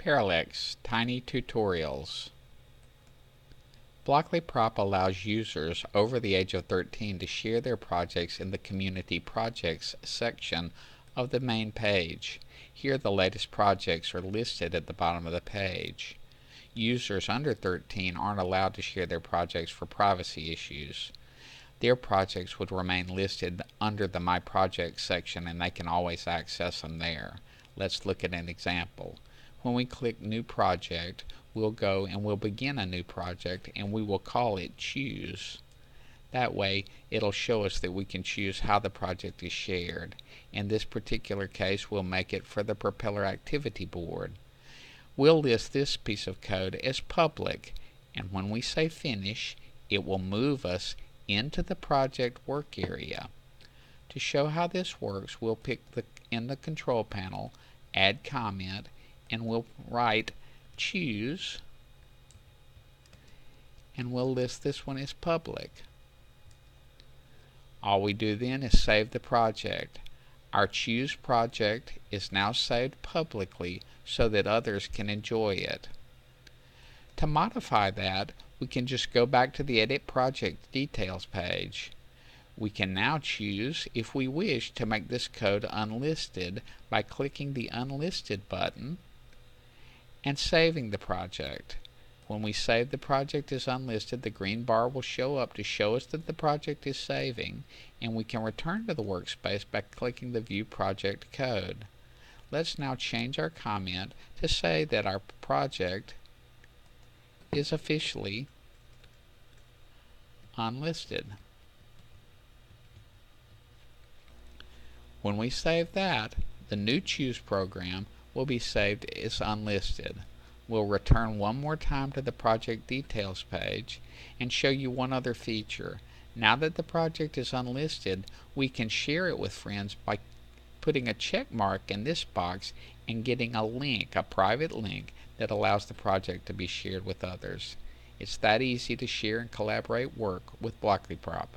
Parallax Tiny Tutorials. BlocklyProp allows users over the age of 13 to share their projects in the Community Projects section of the main page. Here the latest projects are listed at the bottom of the page. Users under 13 aren't allowed to share their projects for privacy issues. Their projects would remain listed under the My Projects section and they can always access them there. Let's look at an example. When we click New Project, we'll go and we'll begin a new project and we will call it Choose. That way it'll show us that we can choose how the project is shared. In this particular case, we'll make it for the Propeller Activity Board. We'll list this piece of code as public, and when we say Finish, it will move us into the project work area. To show how this works, we'll pick in the control panel, Add Comment, and we'll write Choose, and we'll list this one as public. All we do then is save the project. Our Choose project is now saved publicly so that others can enjoy it. To modify that, we can just go back to the Edit Project Details page. We can now choose, if we wish, to make this code unlisted by clicking the Unlisted button and saving the project. When we save the project as unlisted, the green bar will show up to show us that the project is saving, and we can return to the workspace by clicking the View Project Code. Let's now change our comment to say that our project is officially unlisted. When we save that, the new Choose program will be saved as unlisted. We'll return one more time to the project details page and show you one other feature. Now that the project is unlisted, we can share it with friends by putting a check mark in this box and getting a link, a private link, that allows the project to be shared with others. It's that easy to share and collaborate work with BlocklyProp.